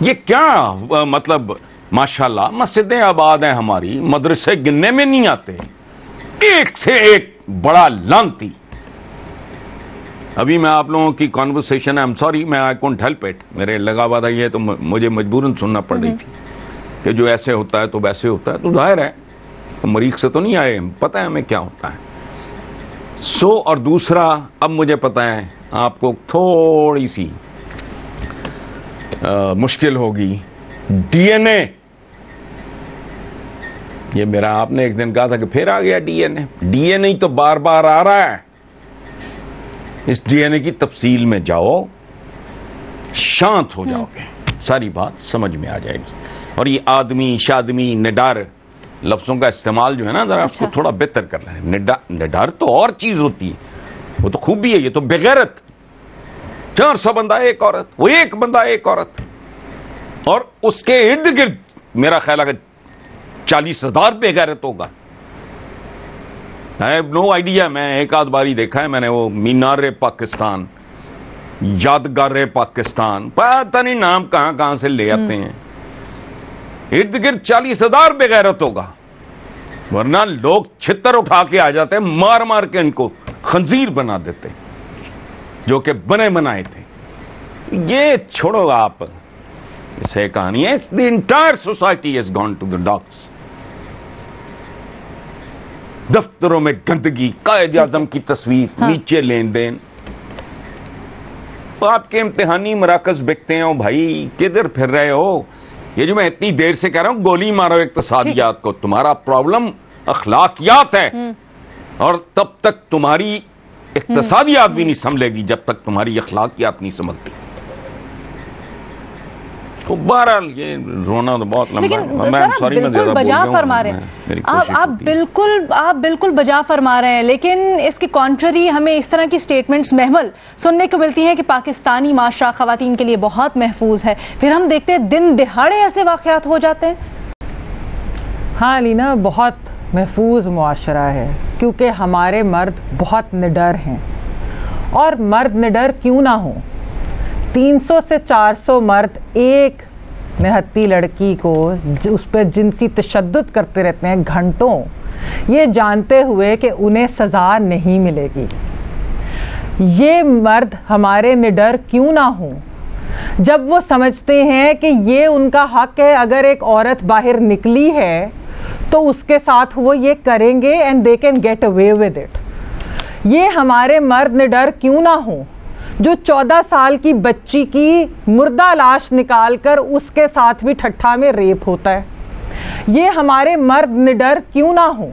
یہ کیا مطلب؟ ماشاءاللہ مسجدیں آباد ہیں ہماری، مدرسے گننے میں نہیں آتے، ایک سے ایک بڑا لانتی. ابھی میں آپ لوگوں کی کانورسیشن ہے، سوری میں آئی کونٹ ہیلپ اٹ، میرے لگا ہوا تھا یہ تو مجھے مجبوراً سننا پڑ رہی تھی کہ جو ایسے ہوتا ہے تو ویسے ہوتا ہے، تو ظاہر ہے مریخ سے تو نہیں آئے، پتہ ہے ہمیں کیا ہوتا ہے. اور دوسرا اب مجھے پتہ ہے آپ کو تھوڑی سی مشکل ہوگی، ڈی این اے. یہ میرا آپ نے ایک دن کہا تھا کہ پھر آ گیا ڈی این اے. ڈی این اے تو بار بار آ رہا ہے. اس ڈی این اے کی تفصیل میں جاؤ، شانت ہو جاؤ گے، ساری بات سمجھ میں آ جائے گی. اور یہ آدمی شادمی نڈر لفظوں کا استعمال جو ہے نا ذرا آپ کو تھوڑا بہتر کر رہے ہیں. نڈر تو اور چیز ہوتی ہے، وہ تو خوبی ہے، یہ تو بغیرت. 400 بندہ ایک عورت، وہ ایک بندہ ایک عورت، اور اس کے ارد گرد میرا خیال ہے 40,000 بغیرت ہوگا. I have no idea. میں ایک آدھ باری دیکھا ہے میں نے وہ مینار پاکستان، یادگار پاکستان، پتہ نہیں نام کہاں کہاں سے لے آتے ہیں. ارد گرد 40,000 بغیرت ہوگا، ورنہ لوگ چھتر اٹھا کے آ جاتے ہیں، مار مار کے ان کو خنزیر بنا دیتے جو کہ بنے بنائے تھے. یہ چھوڑو آپ، اسے کہانی ہے. The entire society has gone to the dogs. دفتروں میں گندگی، قائد اعظم کی تصویر نیچے لین دین. آپ کے امتحانی مراکز بکتے ہیں بھائی، کدھر پھر رہے ہو؟ یہ جو میں اتنی دیر سے کہہ رہا ہوں گولی مارو اقتصادیات کو. تمہارا پرابلم اخلاقیات ہے، اور تب تک تمہاری اقتصادیات بھی نہیں سنبھلے گی جب تک تمہاری اخلاقیات نہیں سنبھلتی. بہرحال یہ رونا تو بہت لمبا ہے. بالکل بجا فرما رہے ہیں آپ بالکل بجا فرما رہے ہیں، لیکن اس کے کانٹرری ہمیں اس طرح کی سٹیٹمنٹس محمل سننے کو ملتی ہیں کہ پاکستانی معاشرہ خواتین کے لیے بہت محفوظ ہے، پھر ہم دیکھتے ہیں دن دہاڑے ایسے واقعات ہو جاتے ہیں. ہاں لینا، بہت محفوظ معاشرہ ہے کیونکہ ہمارے مرد بہت نڈر ہیں. اور مرد نڈر کیوں نہ ہوں، 300 سے 400 مرد ایک نہتی لڑکی کو اس پہ جنسی تشدد کرتے رہتے ہیں گھنٹوں، یہ جانتے ہوئے کہ انہیں سزا نہیں ملے گی. یہ مرد ہمارے نڈر کیوں نہ ہوں جب وہ سمجھتے ہیں کہ یہ ان کا حق ہے، اگر ایک عورت باہر نکلی ہے تو اس کے ساتھ وہ یہ کریں گے and they can get away with it. یہ ہمارے مرد نڈر کیوں نہ ہوں جو 14 سال کی بچی کی مردہ لاش نکال کر اس کے ساتھ بھی ٹھٹھا میں ریپ ہوتا ہے. یہ ہمارے مرد نڈر کیوں نہ ہوں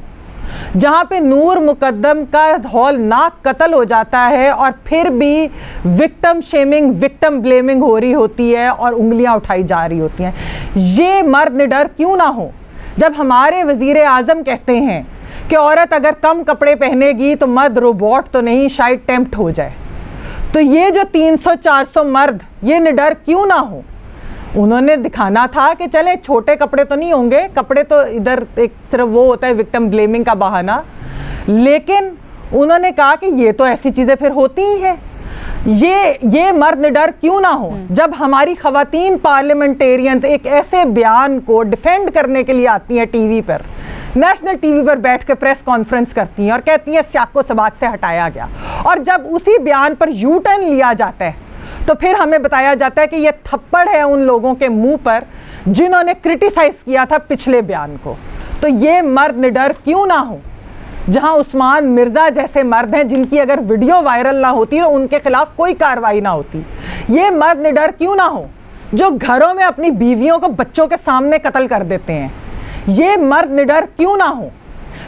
جہاں پہ نور مقدم کا ہولناک قتل ہو جاتا ہے اور پھر بھی وکٹم شیمنگ، وکٹم بلیمنگ ہو رہی ہوتی ہے اور انگلیاں اٹھائی جا رہی ہوتی ہیں. یہ مرد نڈر کیوں نہ ہوں جب ہمارے وزیر اعظم کہتے ہیں کہ عورت اگر کم کپڑے پہنے گی تو مرد روبوٹ تو نہیں، شاید ٹیمپٹ ہو جائے. تو یہ جو 300-400 مرد یہ نڈر کیوں نہ ہو؟ انہوں نے دکھانا تھا کہ چلے چھوٹے کپڑے تو نہیں ہوں گے، کپڑے تو ادھر ایک صرف وہ ہوتا ہے وکٹم بلیمنگ کا بہانہ، لیکن انہوں نے کہا کہ یہ تو ایسی چیزیں پھر ہوتی ہی ہیں. یہ مرد نڈر کیوں نہ ہو جب ہماری خواتین پارلیمنٹیرینز ایک ایسے بیان کو ڈیفینڈ کرنے کے لیے آتی ہیں ٹی وی پر، نیشنل ٹی وی پر بیٹھ کے پریس کانفرنس کرتی ہیں اور کہتی ہیں سیاق کو سباق سے ہٹایا گیا، اور جب اسی بیان پر یو ٹرن لیا جاتا ہے تو پھر ہمیں بتایا جاتا ہے کہ یہ تھپڑ ہے ان لوگوں کے منہ پر جنہوں نے کرٹیسائز کیا تھا پچھلے بیان کو. تو یہ مرد نڈر کیوں نہ ہو جہاں عثمان مرزا جیسے مرد ہیں جن کی اگر ویڈیو وائرل نہ ہوتی تو ان کے خلاف کوئی کارروائی نہ ہوتی. یہ مرد نڈر کیوں نہ ہو جو گھروں میں اپنی بیویوں کو بچوں کے سامنے قتل کر دیتے ہیں. یہ مرد نڈر کیوں نہ ہو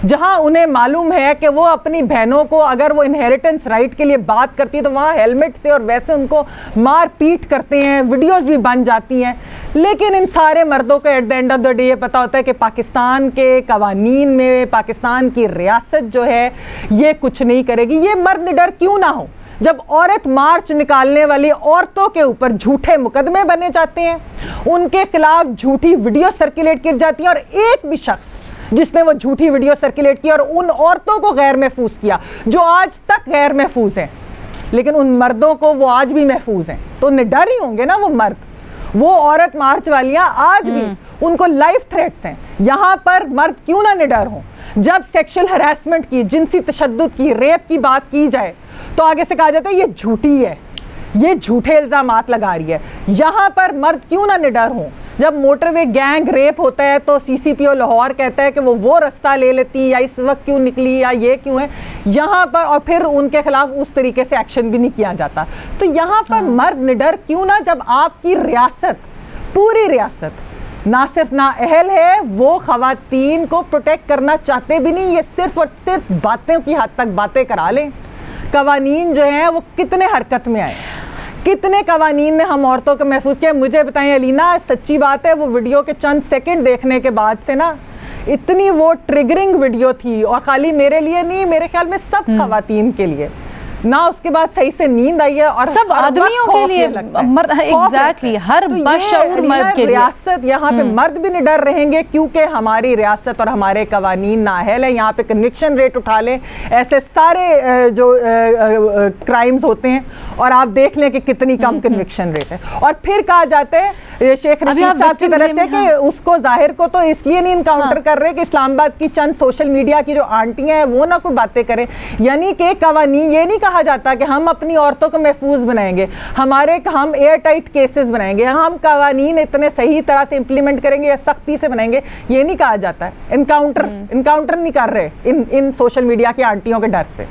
جہاں انہیں معلوم ہے کہ وہ اپنی بہنوں کو اگر وہ انہیریٹنس رائٹ کے لیے بات کرتی تو وہاں ہیلمٹ سے اور ویسے ان کو مار پیٹ کرتے ہیں، ویڈیوز بھی بن جاتی ہیں. لیکن ان سارے مردوں کو at the end of the day یہ پتا ہوتا ہے کہ پاکستان کے قوانین میں پاکستان کی ریاست جو ہے یہ کچھ نہیں کرے گی. یہ مرد نڈر کیوں نہ ہو جب عورت مارچ نکالنے والی عورتوں کے اوپر جھوٹے مقدمے بنے جاتے ہیں، ان کے خلاف جھوٹی ویڈیو سرکولیٹ کی جاتی ہیں، اور ایک بھی شخص جس نے وہ جھوٹی ویڈیو سرکولیٹ کی اور ان عورتوں کو غیر محفوظ کیا جو آج تک غیر محفوظ ہیں، لیکن ان مردوں کو وہ آج بھی محفوظ ہیں، تو نڈر ہی ہوں گے نا وہ مرد. وہ عورت مارچ والیاں آج بھی ان کو لائف تھریٹس ہیں. یہاں پر مرد کیوں نہ نڈر ہوں؟ جب سیکشل ہراسمنٹ کی، جنسی تشدد کی، ریپ کی بات کی جائے تو آگے سے کہا جاتا ہے یہ جھوٹی ہے، یہ جھوٹے الزامات لگا رہی ہے. یہاں پر مرد کیوں نہ نڈر ہوں؟ جب موٹر وے گینگ ریپ ہوتا ہے تو سی سی پی او لاہور کہتا ہے کہ وہ رستہ لے لیتی یا اس وقت کیوں نکلی یا یہ کیوں ہے. یہاں پر اور پھر ان کے خلاف اس طریقے سے ایکشن بھی نہیں کیا جاتا. تو یہاں پر مرد نڈر کیوں نہ، جب آپ کی ریاست، پوری ریاست نہ صرف نااہل ہے، وہ خواتین کو پروٹیکٹ کرنا چاہتے بھی نہیں، یہ صرف اور صرف باتوں کی حد تک باتیں کرا لیں. قوانین جو ہیں وہ کتنے حرکت میں آئے، کتنے قوانین نے ہم عورتوں کو محفوظ کیا. مجھے بتائیں علینا، سچی بات ہے وہ ویڈیو کے چند سیکنڈ دیکھنے کے بعد سے نا اتنی وہ ٹریگرنگ ویڈیو تھی، اور خالی میرے لیے نہیں، میرے خیال میں سب خواتین کے لیے. نہ اس کے بعد صحیح سے نیند آئی ہے، اور سب آدمیوں کے لیے ایگزیکٹلی ہر باشعور مرد کے لیے. ریاست یہاں پہ مرد بھی نہیں ڈر رہیں گے کیونکہ ہماری ریاست اور ہمارے قوانین نااہل ہیں. یہاں پہ کنوکشن ریٹ اٹھا لیں، ایسے سارے جو کرائمز ہوتے ہیں اور آپ دیکھ لیں کہ کتنی کم کنوکشن ریٹ ہے. اور پھر کہا جاتا ہے شیخ رشید صاحب کی طرف سے کہ اس کو ظاہر کو تو اس لیے نہیں انکاؤنٹر کر رہے کہ اسلام آباد کی چند سوشل میڈیا کی جو آنٹیاں ہیں وہ نہ کوئی باتیں کریں. یعنی کہ قوانین، یہ نہیں کہا جاتا کہ ہم اپنی عورتوں کو محفوظ بنائیں گے، ہم ایئر ٹائٹ کیسز بنائیں گے، ہم قوانین اتنے صحیح طرح سے امپلیمنٹ کریں گے یا سختی سے بنائیں گے، یہ نہیں کہا جاتا ہے. انکاؤنٹر نہیں کر رہے ان سوشل میڈیا کی آنٹیوں کے ڈر سے،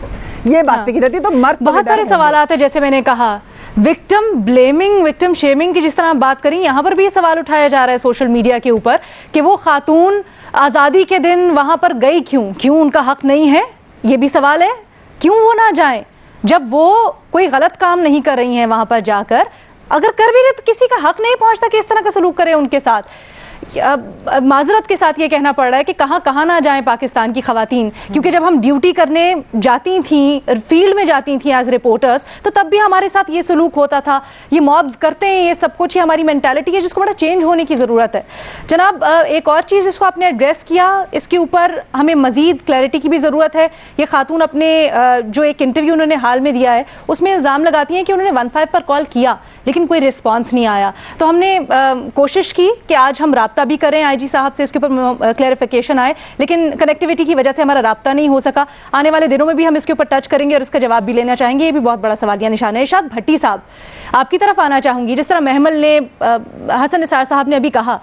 یہ باتیں کی جاتی. تو مرد بہت سارے سوالات ہیں، جیسے میں نے کہا وکٹم بلیمنگ، وکٹم شیمنگ کی جس طرح آپ بات کریں، یہاں پر بھی یہ سوال اٹھایا جا رہا ہے سوشل میڈیا کے اوپر کہ وہ خاتون آزادی کے دن وہاں پر گئی کیوں ان کا حق نہیں ہے؟ یہ بھی سوال ہے، کیوں وہ نہ جائیں جب وہ کوئی غلط کام نہیں کر رہی ہیں وہاں پر جا کر؟ اگر کر بھی رہے تو کسی کا حق نہیں پہنچتا کہ اس طرح کا سلوک کرے ان کے ساتھ. معذرت کے ساتھ یہ کہنا پڑ رہا ہے کہ کہاں نہ جائیں پاکستان کی خواتین، کیونکہ جب ہم ڈیوٹی کرنے جاتی تھیں، فیلڈ میں جاتی تھیں ایز رپورٹرز، تو تب بھی ہمارے ساتھ یہ سلوک ہوتا تھا. یہ مابز کرتے ہیں، یہ سب کچھ، یہ ہماری مینٹالٹی ہے جس کو بڑا چینج ہونے کی ضرورت ہے. جناب ایک اور چیز جس کو آپ نے ایڈریس کیا، اس کے اوپر ہمیں مزید کلیئرٹی کی بھی ضرورت ہے. یہ خاتون اپنے جو ایک انٹرویو انہوں نے حال میں دیا ہے اس میں الزام لگاتی ہیں کہ انہوں نے 15 پر کال کیا لیکن کوئی رسپانس نہیں آیا. تو ہم نے کوشش کی کہ آج ہم رابطہ بھی کریں آئی جی صاحب سے، اس کے اوپر کلیئرفیکیشن آئے، لیکن کنیکٹیویٹی کی وجہ سے ہمارا رابطہ نہیں ہو سکا. آنے والے دنوں میں بھی ہم اس کے اوپر ٹچ کریں گے اور اس کا جواب بھی لینا چاہیں گے. یہ بھی بہت بڑا سوالیہ نشان ہے. ارشاد بھٹی صاحب، آپ کی طرف آنا چاہوں گی. جس طرح محمل نے، حسن نثار صاحب نے ابھی کہا،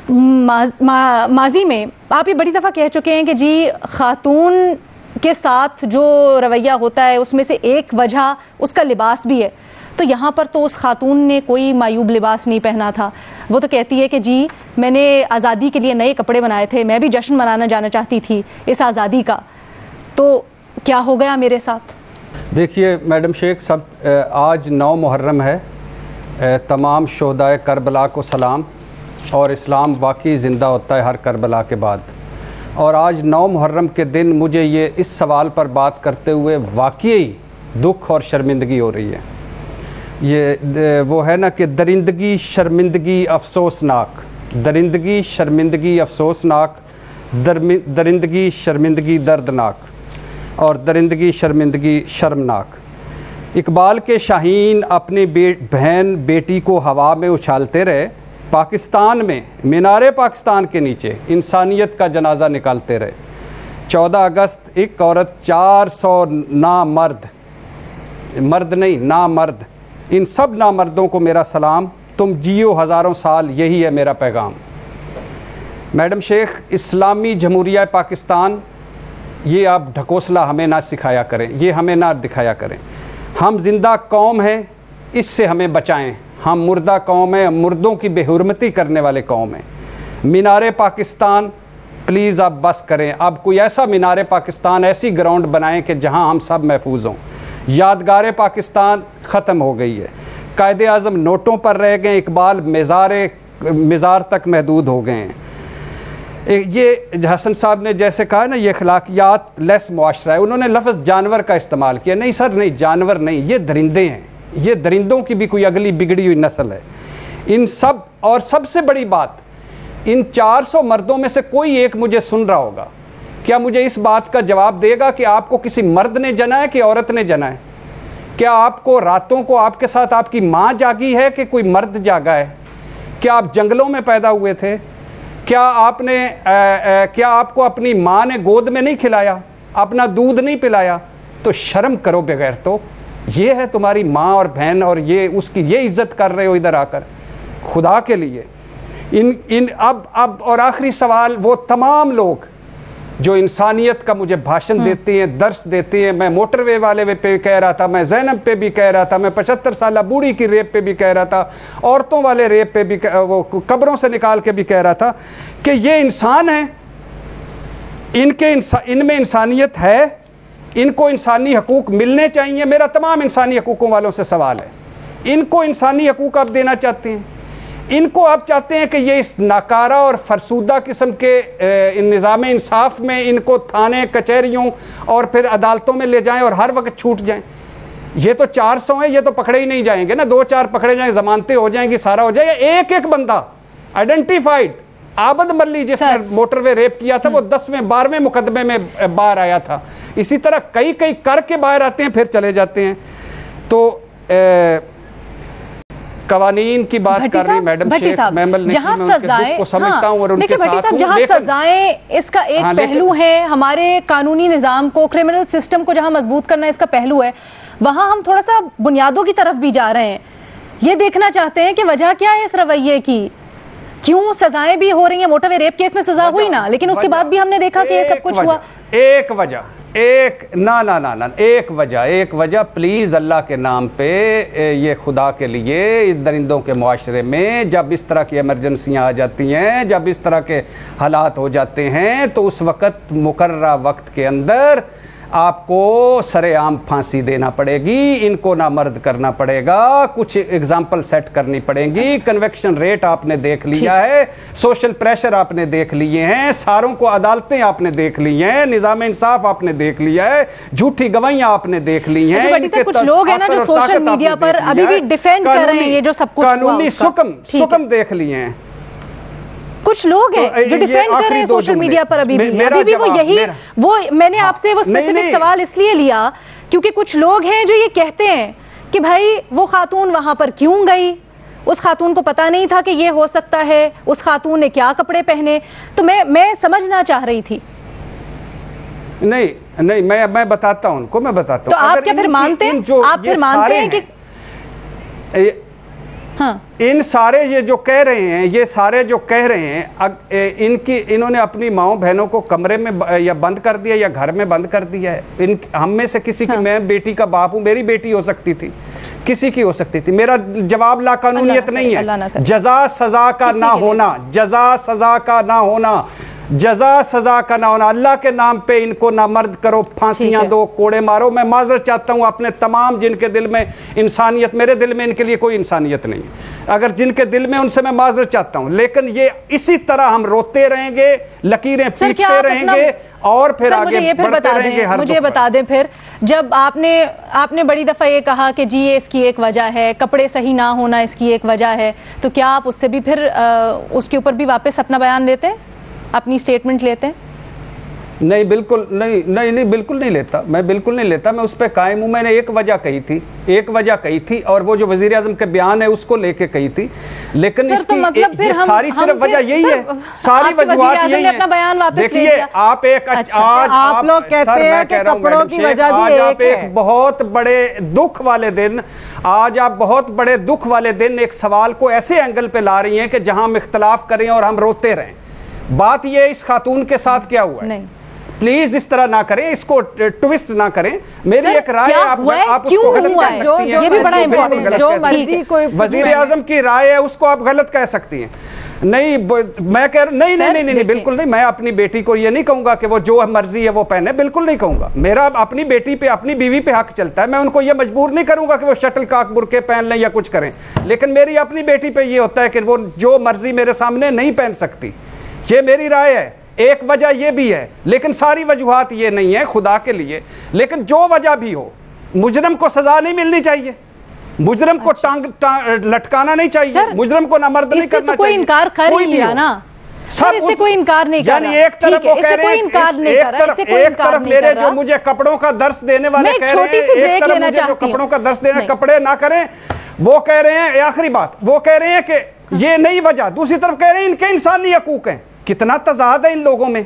ماضی میں آپ یہ بڑی دفعہ کہہ چکے ہیں کہ جی خاتون کے ساتھ جو رویہ ہوتا ہے اس میں سے ایک وجہ اس کا لباس بھی ہے. تو یہاں پر تو اس خاتون نے کوئی معیوب لباس نہیں پہنا تھا. وہ تو کہتی ہے کہ جی میں نے آزادی کے لیے نئے کپڑے بنائے تھے، میں بھی جشن منانا جانا چاہتی تھی اس آزادی کا. تو کیا ہو گیا میرے ساتھ؟ دیکھیے میڈم شیخ، آج 9 محرم ہے. تمام شہدائے کربلا کو سلام. اور اسلام واقعی زندہ ہوتا ہے ہر کربلا کے بعد. اور آج 9 محرم کے دن مجھے یہ اس سوال پر بات کرتے ہوئے واقعی دکھ اور شرمندگی ہو رہی ہے. یہ وہ ہے نا کہ درندگی، شرمندگی، افسوسناک. درندگی، شرمندگی، افسوسناک. درندگی، شرمندگی، دردناک. اور درندگی، شرمندگی، شرمناک. اقبال کے شاہین اپنی بہن بیٹی کو ہوا میں اچھالتے رہے، پاکستان میں مینار پاکستان کے نیچے انسانیت کا جنازہ نکالتے رہے. 14 اگست ایک عورت 400 نامرد، مرد نہیں نامرد، ان سب نامردوں کو میرا سلام. تم جیو ہزاروں سال، یہی ہے میرا پیغام. میڈم شیخ، اسلامی جمہوریہ پاکستان، یہ آپ ڈھکوسلہ ہمیں نہ سکھایا کریں، یہ ہمیں نہ دکھایا کریں. ہم زندہ قوم ہیں، اس سے ہمیں بچائیں. ہم مردہ قوم ہیں، مردوں کی بے حرمتی کرنے والے قوم ہیں. مینار پاکستان پلیز آپ بس کریں. اب کوئی ایسا مینار پاکستان، ایسی گراؤنڈ بنائیں کہ جہاں ہم سب محفوظ ہوں. یادگار پاکستان ختم ہو گئی ہے. قائد اعظم نوٹوں پر رہ گئے، اقبال مزار تک محدود ہو گئے ہیں. یہ حسن صاحب نے جیسے کہا نا، یہ اخلاقیات لیس معاشرہ ہے. انہوں نے لفظ جانور کا استعمال کیا. نہیں سر، نہیں، جانور نہیں، یہ درندے ہیں. یہ درندوں کی بھی کوئی اگلی بگڑی ہوئی نسل ہے. ان سب، اور سب سے بڑی بات، ان 400 مردوں میں سے کوئی ایک مجھے سن رہا ہوگا، کیا مجھے اس بات کا جواب دے گا کہ آپ کو کسی مرد نے جنا ہے کہ عورت نے جنا ہے؟ کیا آپ کو راتوں کو آپ کے ساتھ آپ کی ماں جاگی ہے کہ کوئی مرد جاگا ہے؟ کیا آپ جنگلوں میں پیدا ہوئے تھے؟ کیا آپ کو اپنی ماں نے گود میں نہیں کھلایا، اپنا دودھ نہیں پلایا؟ تو شرم کرو بغیر تو، یہ ہے تمہاری ماں اور بہن، اور یہ اس کی یہ عزت کر رہے ہو ادھر آ کر خدا کے لیے۔ اب اور آخری سوال، وہ تمام لوگ جو انسانیت کا مجھے بھاشن دیتے ہیں، درس دیتے ہیں، میں موٹر وے والے پہ بھی کہہ رہا تھا، میں زینب پہ بھی کہہ رہا تھا، میں 75 سالہ بوڑھی کی ریپ پہ بھی کہہ رہا تھا، عورتوں والے ریپ پہ بھی وہ قبروں سے نکال کے بھی کہہ رہا تھا کہ یہ انسان ہیں، ان میں انسانیت ہے، ان کو انسانی حقوق ملنے چاہیے۔ میرا تمام انسانی حقوقوں والوں سے سوال ہے، ان کو انسانی حقوق آپ دینا چاہتے ہیں؟ ان کو آپ چاہتے ہیں کہ یہ اس ناکارہ اور فرسودہ قسم کے نظام انصاف میں ان کو تھانے کچہریوں اور پھر عدالتوں میں لے جائیں اور ہر وقت چھوٹ جائیں؟ یہ تو 400 ہیں، یہ تو پکڑے ہی نہیں جائیں گے نا، 2-4 پکڑے جائیں، ضمانتیں ہو جائیں گی، سارا ہو جائے گا۔ ایک بندہ آئیڈینٹیفائڈ، عابد ملی جس نے موٹر وے ریپ کیا تھا، وہ 10ویں 12ویں مقدمے میں باہر آیا تھا۔ اسی طرح کئی کر کے باہر آتے ہیں پھر چلے جاتے ہیں۔ تو قوانین کی بات کر رہی میڈم شیخ میمل، جہاں سزائیں کو سمجھتا ہوں اور ان کے ساتھ ہوں، جہاں سزائیں اس کا ایک پہلو ہے، ہمارے قانونی نظام کو، کرمنل سسٹم کو جہاں مضبوط کرنا اس کا پہلو ہے، وہاں ہم تھوڑا سا بنیادوں کی طرف بھی جا رہے ہیں۔ یہ دیکھنا چاہتے ہیں کہ وجہ کیا ہے اس رویے کی، کیوں سزائیں بھی ہو رہی ہیں؟ موٹر وے ریپ کیس میں سزا ہوئی نا، لیکن اس کے بعد بھی ہم نے دیکھا کہ یہ سب کچھ ہوا۔ ایک وجہ پلیز اللہ کے نام پہ، یہ خدا کے لیے درندوں کے معاشرے میں جب اس طرح کی ایمرجنسیاں آ جاتی ہیں، جب اس طرح کے حالات ہو جاتے ہیں، تو اس وقت مقررہ وقت کے اندر آپ کو سر عام پھانسی دینا پڑے گی، ان کو نامرد کرنا پڑے گا، کچھ اگزامپل سیٹ کرنی پڑیں گی۔ کنویکشن ریٹ آپ نے دیکھ لیا ہے، سوشل پریشر آپ نے دیکھ لیے ہیں، ساروں کو عدالتیں آپ نے دیکھ لی ہیں، نظام انصاف آپ نے دیکھ لیا ہے، جھوٹی گوائیاں آپ نے دیکھ لی ہیں۔ کچھ لوگ ہیں نا جو سوشل میڈیا پر ابھی بھی ڈیفینڈ کر رہے ہیں یہ جو سب کچھ قانونی سکم دیکھ لیے ہیں، کچھ لوگ ہیں جو ڈیفینڈ کر رہے ہیں سوشل میڈیا پر ابھی بھی وہ میں نے آپ سے وہ اسپیسیفک سوال اس لیے لیا کیونکہ کچھ لوگ ہیں جو یہ کہتے ہیں کہ بھائی وہ خاتون وہاں پر کیوں گئی، اس خاتون کو پتا نہیں تھا کہ یہ ہو سکتا ہے، اس خاتون نے کیا کپڑے پہنے، تو میں سمجھنا چاہ رہی تھی۔ نہیں میں بتاتا ہوں ان کو، میں بتاتا ہوں۔ تو آپ کیا پھر مانتے ہیں کہ ان سارے یہ جو کہہ رہے ہیں انہوں نے اپنی ماؤں بہنوں کو کمرے میں یا بند کر دیا یا گھر میں بند کر دیا ہے۔ ہم میں سے کسی کی، میں بیٹی کا باپ ہوں، میری بیٹی ہو سکتی تھی، کسی کی ہو سکتی تھی۔ میرا جواب لا قانونیت نہیں ہے، جزا سزا کا نہ ہونا، اللہ کے نام پہ ان کو نامرد کرو، پھانسیاں دو، کوڑے مارو۔ میں معذرت چاہتا ہوں اپنے تمام جن کے دل میں انسانیت، میرے دل میں ان کے لیے کوئی انسانیت نہیں، اگر جن کے دل میں، ان سے میں معذرت چاہتا ہوں، لیکن یہ اسی طرح ہم روتے رہیں گے، لکیریں پیٹتے رہیں گے اور پھر آگے بڑھتے رہیں گے۔ مجھے بتا دیں پھر، جب آپ نے بڑی دفعہ یہ کہا کہ جی یہ اس کی ایک وجہ ہے، کپڑے صحیح نہ ہونا اس کی ایک وجہ ہے، تو کیا آپ اس سے بھی پھر اس کے اوپر بھی واپس اپنا بیان دیتے ہیں، اپنی سٹیٹمنٹ لیتے ہیں؟ نہیں بالکل نہیں، بالکل نہیں لیتا، میں بالکل نہیں لیتا، میں اس پہ قائم ہوں۔ میں نے ایک وجہ کہی تھی اور وہ جو وزیر اعظم کے بیان ہے اس کو لے کے کہی تھی، لیکن اس کی ساری صرف وجہ یہی ہے، ساری وجوہات یہی ہیں۔ دیکھیے آپ لوگ کہتے ہیں کہ کپڑوں کی وجہ بھی آپ ایک بہت بڑے دکھ والے دن ایک سوال کو ایسے اینگل پہ لا رہی ہیں کہ جہاں ہم اختلاف کریں اور ہم روتے رہیں۔ بات یہ اس خاتون کے ساتھ کیا ہوا ہے، پلیز اس طرح نہ کریں، اس کو ٹویسٹ نہ کریں۔ میری ایک رائے ہے، آپ اس کو غلط کہہ سکتی ہیں، یہ بھی بڑا امپورٹنٹ ہے۔ وزیر اعظم کی رائے ہے، اس کو آپ غلط کہہ سکتی ہیں۔ نہیں میں کہہ رہا نہیں، بالکل نہیں۔ میں اپنی بیٹی کو یہ نہیں کہوں گا کہ وہ جو مرضی ہے وہ پہنے، بالکل نہیں کہوں گا۔ میرا اپنی بیٹی پہ، اپنی بیوی پہ حق چلتا ہے، میں ان کو یہ مجبور نہیں کروں گا کہ وہ شٹل کاک برقعے پہن لیں یا کچھ کریں، لیکن میری اپنی بیٹی پہ یہ ہوتا ہے کہ وہ جو مرضی میرے سامنے نہیں پہن سکتی۔ یہ میری رائے ہے، ایک وجہ یہ بھی ہے، لیکن ساری وجوہات یہ نہیں ہے خدا کے لیے۔ لیکن جو وجہ بھی ہو، مجرم کو سزا نہیں ملنی چاہیے، مجرم کو لٹکانا نہیں چاہیے، مجرم کو نامرد نہیں کرنا چاہیے۔ کوئی انکار کر ہی لیا نا سر، اس سے کوئی انکار نہیں کر رہا۔ یعنی ایک طرف وہ کہہ رہے ہیں، ایک طرف میرے جو مجھے کپڑوں کا درس دینے والے کہہ رہے ہیں، ایک طرف مجھے جو کپڑوں کا درس دینے، کپڑے نہ کریں، وہ کہہ رہے ہیں، آخری بات، وہ کہہ رہے ہیں کہ یہ نئی وجہ. دوسری طرف کہہ رہے ہیں ان کے انسانی حقوق ہیں. کتنا تضاد ہے ان لوگوں میں.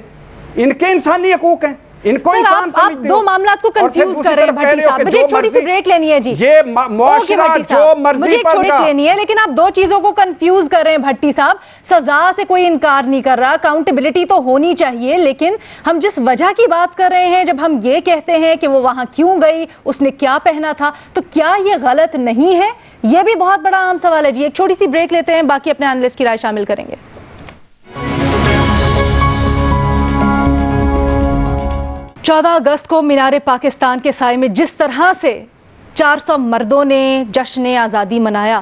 ان کے انسانی حقوق ہیں, ان کو انسان آپ دو معاملات کو کنفیوز کر رہے ہیں بھٹی صاحب. مجھے ایک چھوٹی سی بریک لینی ہے جی. یہ معاشرہ جو مرضی مجھے ایک چھوٹی لینی ہے, لیکن آپ دو چیزوں کو کنفیوز کر رہے ہیں بھٹی صاحب. سزا سے کوئی انکار نہیں کر رہا, اکاؤنٹیبلٹی تو ہونی چاہیے, لیکن ہم جس وجہ کی بات کر رہے ہیں, جب ہم یہ کہتے ہیں کہ وہ وہاں کیوں گئی, اس نے کیا پہنا تھا, تو کیا یہ غلط نہیں ہے؟ یہ بھی بہت بڑا عام سوال ہے جی. ایک چھوٹی سی بریک لیتے ہیں, باقی اپنے اینالسٹ کی رائے شامل کریں گے. 14 اگست کو مینار پاکستان کے سائے میں جس طرح سے 400 مردوں نے جشن آزادی منایا,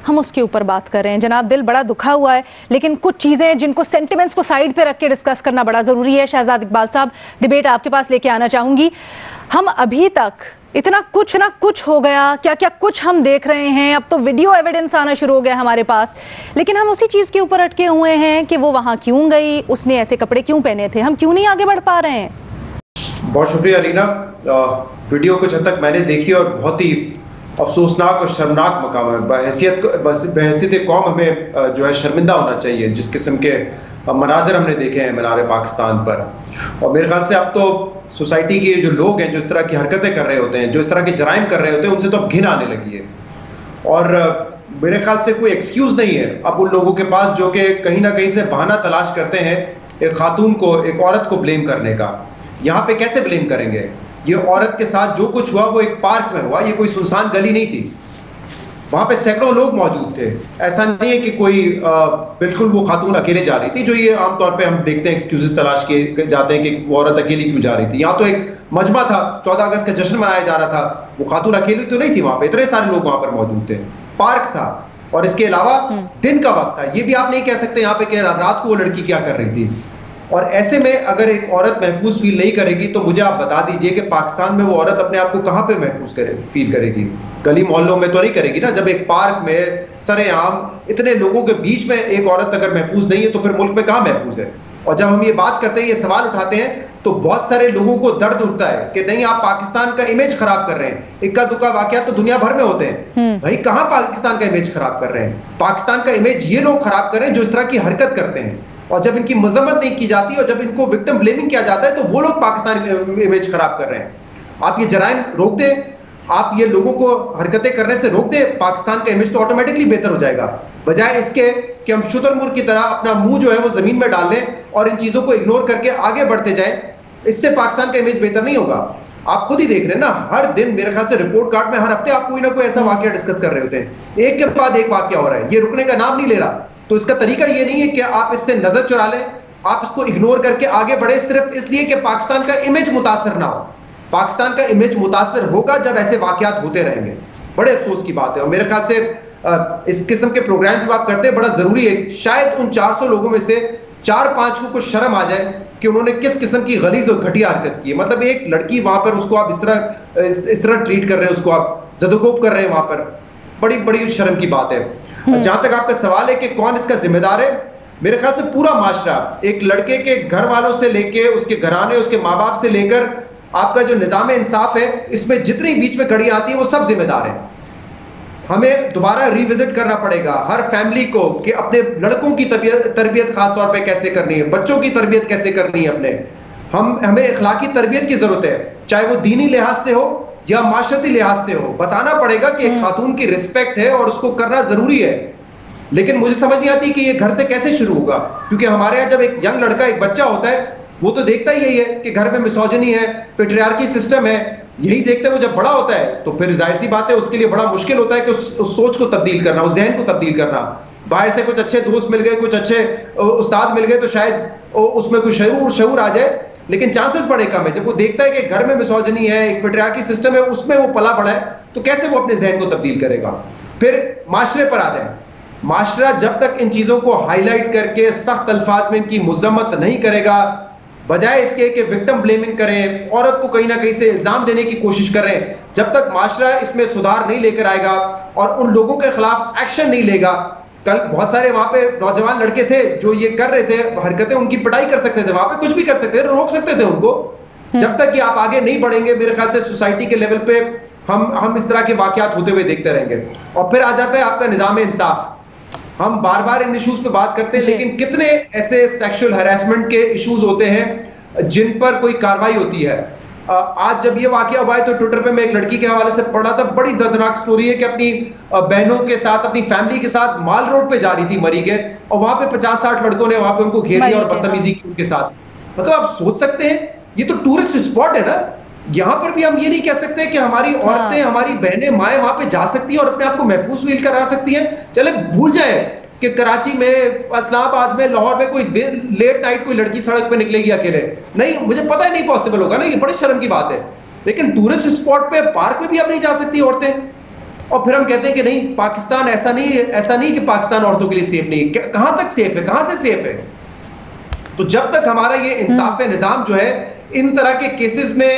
ہم اس کے اوپر بات کر رہے ہیں. جناب دل بڑا دکھا ہوا ہے, لیکن کچھ چیزیں جن کو سینٹیمنٹس کو سائیڈ پہ رکھ کے ڈسکس کرنا بڑا ضروری ہے. شہزاد اقبال صاحب, ڈیبیٹ آپ کے پاس لے کے آنا چاہوں گی. ہم ابھی تک اتنا کچھ نہ کچھ ہو گیا, کیا کیا کچھ ہم دیکھ رہے ہیں, اب تو ویڈیو ایویڈنس آنا شروع ہو گیا ہمارے پاس, لیکن ہم اسی چیز کے اوپر اٹکے ہوئے ہیں کہ وہ وہاں کیوں گئی, اس نے ایسے کپڑے کیوں پہنے تھے, ہم کیوں نہیں آگے بڑھ پا رہے ہیں. بہت شکریہ علینا. ویڈیو کچھ حد تک میں نے دیکھی اور بہت ہی افسوسناک اور شرمناک مقام ہے. بحیثیت قوم ہمیں جو ہے شرمندہ ہونا چاہیے جس قسم کے مناظر ہم نے دیکھے ہیں مینار پاکستان پر. اور میرے خیال سے اب تو سوسائٹی کے جو لوگ ہیں جو اس طرح کی حرکتیں کر رہے ہوتے ہیں, جو اس طرح کے جرائم کر رہے ہوتے ہیں, ان سے تو اب گھن آنے لگی ہے. اور میرے خیال سے کوئی ایکسکیوز نہیں ہے اب ان لوگوں کے پاس جو کہ کہیں نہ کہیں سے بہانہ تلاش کرتے ہیں ایک خاتون کو, ایک عورت کو بلیم کرنے کا. یہاں پہ کیسے بلیم کریں گے؟ یہ عورت کے ساتھ جو کچھ ہوا وہ ایک پارک میں ہوا, یہ کوئی سنسان گلی نہیں تھی. وہاں پہ سینکڑوں لوگ موجود تھے. ایسا نہیں ہے کہ کوئی بالکل وہ خاتون اکیلے جا رہی تھی, جو یہ عام طور پہ ہم دیکھتے ہیں ایکسکیوزز تلاش کیے جاتے ہیں کہ وہ عورت اکیلی کیوں جا رہی تھی. یہاں تو ایک مجمع تھا, 14 اگست کا جشن منایا جا رہا تھا, وہ خاتون اکیلی تو نہیں تھی, وہاں پہ اتنے سارے لوگ وہاں پر موجود تھے. پارک تھا, اور اس کے علاوہ دن کا وقت تھا. یہ بھی آپ نہیں کہہ سکتے یہاں پہ کہ رات کو وہ لڑکی کیا کر رہی تھی. اور ایسے میں اگر ایک عورت محفوظ فیل نہیں کرے گی تو مجھے آپ بتا دیجئے کہ پاکستان میں وہ عورت اپنے آپ کو کہاں پہ محفوظ فیل کرے گی؟ گلی محلوں میں تو نہیں کرے گی نا. جب ایک پارک میں سر عام اتنے لوگوں کے بیچ میں ایک عورت اگر محفوظ نہیں ہے تو پھر ملک میں کہاں محفوظ ہے؟ اور جب ہم یہ بات کرتے ہیں, یہ سوال اٹھاتے ہیں, تو بہت سارے لوگوں کو درد اٹھتا ہے کہ نہیں آپ پاکستان کا امیج خراب کر رہے ہیں. اکا دکا واقعات تو دنیا بھر میں ہوتے ہیں, بھائی کہاں پاکستان کا امیج خراب کر رہے ہیں؟ پاکستان کا امیج یہ لوگ خراب کر رہے ہیں جو اس طرح کی حرکت کرتے ہیں, اور جب ان کی مذمت نہیں کی جاتی اور جب ان کو وکٹم بلیمنگ کیا جاتا ہے تو وہ لوگ پاکستان امیج خراب کر رہے ہیں. آپ یہ جرائم روک دیں, آپ یہ لوگوں کو حرکتیں کرنے سے روک دیں, پاکستان کا امیج تو آٹومیٹکلی بہتر ہو جائے گا, بجائے اس کے کہ ہم شتر مرغ کی طرح اپنا منہ جو ہے وہ زمین میں ڈال لیں اور ان چیزوں کو اگنور کر کے آگے بڑھتے جائیں. اس سے پاکستان کا امیج بہتر نہیں ہوگا. آپ خود ہی دیکھ رہے ہیں نا, ہر دن میرے خیال سے رپورٹ کارڈ میں ہر ہفتے آپ کوئی نہ کوئی ایسا واقعہ ڈسکس کر رہے ہوتے ہیں, ایک کے بعد ایک واقعہ ہو رہا ہے, یہ رکنے کا نام نہیں لے رہا. تو اس کا طریقہ یہ نہیں ہے کہ آپ اس سے نظر چرا لیں, آپ اس کو اگنور کر کے آگے بڑھے صرف اس لیے کہ پاکستان کا امیج متاثر نہ ہو. پاکستان کا امیج متاثر ہوگا جب ایسے واقعات ہوتے رہیں گے. بڑے افسوس کی بات ہے, اور میرے خیال سے اس قسم کے پروگرام کی بات کرتے ہیں, بڑا ضروری ہے شاید ان 400 لوگوں میں سے 4-5 کو کچھ شرم آ جائے کہ انہوں نے کس قسم کی غلیظ اور گھٹیا حرکت کی ہے. مطلب ایک لڑکی وہاں پر, اس کو آپ اس طرح ٹریٹ کر رہے ہیں, اس کو آپ زدوکوب کر رہے ہیں وہاں پر, بڑی شرم کی بات ہے. جہاں تک آپ کا سوال ہے کہ کون اس کا ذمہ دار ہے, میرے خیال سے پورا معاشرہ, ایک لڑکے کے گھر والوں سے لے کے اس کے گھرانے, اس کے ماں باپ سے لے کر آپ کا جو نظام انصاف ہے, اس میں جتنی بیچ میں کڑی آتی ہے وہ سب ذمہ دار ہیں. ہمیں دوبارہ ریوزٹ کرنا پڑے گا ہر فیملی کو کہ اپنے لڑکوں کی تربیت خاص طور پہ کیسے کرنی ہے, بچوں کی تربیت کیسے کرنی ہے اپنے. ہمیں اخلاقی تربیت کی ضرورت ہے, چاہے وہ دینی لحاظ سے ہو یا معاشرتی لحاظ سے ہو. بتانا پڑے گا کہ ایک خاتون کی رسپیکٹ ہے اور اس کو کرنا ضروری ہے. لیکن مجھے سمجھ نہیں آتی کہ یہ گھر سے کیسے شروع ہوگا, کیونکہ ہمارے یہاں جب ایک ینگ لڑکا, ایک بچہ ہوتا ہے, وہ تو دیکھتا ہی یہی ہے کہ گھر میں مسوجنی ہے, پیٹریارکی سسٹم ہے, یہی دیکھتے وہ جب بڑا ہوتا ہے تو پھر ظاہر سی بات ہے اس کے لیے بڑا مشکل ہوتا ہے کہ اس سوچ کو تبدیل کرنا, اس ذہن کو تبدیل کرنا. باہر سے کچھ اچھے دوست مل گئے, کچھ اچھے استاد مل گئے تو شاید اس میں کچھ شعور آ جائے, لیکن چانسز بڑے کم ہے. جب وہ دیکھتا ہے کہ گھر میں مسوجنی ہے, ایک پیٹریارکی سسٹم ہے, اس میں وہ پلا بڑا ہے, تو کیسے وہ اپنے ذہن کو تبدیل کرے گا؟ پھر معاشرے پر آ جائیں. معاشرہ جب تک ان چیزوں کو ہائی لائٹ کر کے سخت الفاظ میں ان کی مذمت نہیں کرے گا, بجائے اس کے کہ وکٹم بلیمنگ کریں, عورت کو کہیں نہ کہیں سے الزام دینے کی کوشش کریں, جب تک معاشرہ اس میں سدھار نہیں لے کر آئے گا اور ان لوگوں کے خلاف ایکشن نہیں لے گا. کل بہت سارے وہاں پہ نوجوان لڑکے تھے جو یہ کر رہے تھے حرکتیں, ان کی پٹائی کر سکتے تھے, وہاں پہ کچھ بھی کر سکتے تھے, روک سکتے تھے ان کو. جب تک کہ آپ آگے نہیں بڑھیں گے میرے خیال سے سوسائٹی کے لیول پہ ہم اس طرح کے واقعات ہوتے ہوئے دیکھتے رہیں گے. اور پھر آ جاتا ہے آپ کا نظام انصاف. ہم بار بار ان ایشوز پہ بات کرتے ہیں, لیکن کتنے ایسے سیکشل ہراسمنٹ کے ایشوز ہوتے ہیں جن پر کوئی کاروائی ہوتی ہے؟ آج جب یہ واقعہ ہوا ہے تو ٹویٹر پہ میں ایک لڑکی کے حوالے سے پڑھا تھا, بڑی دردناک سٹوری ہے کہ اپنی بہنوں کے ساتھ, اپنی فیملی کے ساتھ مال روڈ پہ جا رہی تھی مری کے, اور وہاں پہ 50-60 لڑکوں نے وہاں پہ ان کو گھیر لیا اور بدتمیزی کی ان کے ساتھ. مطلب آپ سوچ سکتے ہیں, یہ تو ٹورسٹ اسپاٹ ہے نا, یہاں پر بھی ہم یہ نہیں کہہ سکتے کہ ہماری عورتیں, ہماری بہنیں, مائیں وہاں پہ جا سکتی ہیں اور اپنے آپ کو محفوظ فیل کرا سکتی ہیں. چلے بھول جائے کہ کراچی میں, اسلام آباد میں, لاہور میں کوئی لیٹ نائٹ کوئی لڑکی سڑک پہ نکلے گی اکیلے, نہیں, مجھے پتہ ہی نہیں پاسبل ہوگا نا, یہ بڑے شرم کی بات ہے. لیکن ٹورسٹ اسپاٹ پہ, پارک میں بھی اب نہیں جا سکتی عورتیں, اور پھر ہم کہتے ہیں کہ نہیں پاکستان ایسا نہیں کہ پاکستان عورتوں کے لیے سیف نہیں. کہاں تک سیف ہے, کہاں سے سیف ہے؟ تو جب تک ہمارا یہ انصاف نظام جو ہے ان طرح کے کیسز میں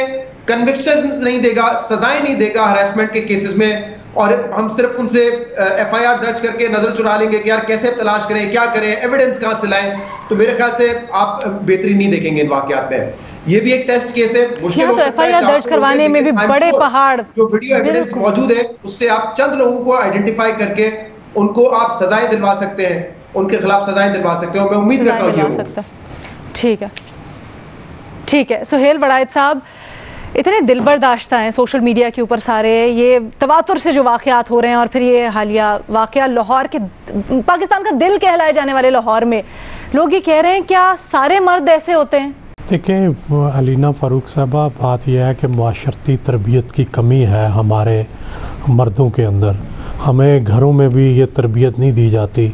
کنوکشن نہیں دے گا, سزائیں نہیں دے گا ہراسمنٹ کے کیسز میں, اور ہم صرف ان سے ایف آئی آر درج کر کے نظر چرا لیں گے کہ یار کیسے تلاش کریں, کیا کریں, ایویڈنس کہاں سے لائیں, تو میرے خیال سے آپ بہتری نہیں دیکھیں گے ان واقعات میں. یہ بھی ایک ٹیسٹ کیس ہے, مشکل ہو ایف آئی آر درج کروانے میں بھی بڑے پہاڑ, جو ویڈیو ایویڈنس موجود ہے اس سے آپ چند لوگوں کو آئیڈینٹیفائی کر کے ان کو آپ سزائیں دلوا سکتے ہیں, ان کے خلاف سزائیں دلوا سکتے ہیں, اور میں امید کرتا ہوں یہ ہوگا. ٹھیک ہے. سہیل وڑائچ صاحب, اتنے دل برداشتہ ہیں سوشل میڈیا کے اوپر سارے, یہ تواتر سے جو واقعات ہو رہے ہیں, اور پھر یہ حالیہ واقعہ لاہور کے, پاکستان کا دل کہلائے جانے والے لاہور میں, لوگ یہ کہہ رہے ہیں کیا سارے مرد ایسے ہوتے ہیں؟ دیکھیں علینا فاروق صاحبہ, بات یہ ہے کہ معاشرتی تربیت کی کمی ہے ہمارے مردوں کے اندر. ہمیں گھروں میں بھی یہ تربیت نہیں دی جاتی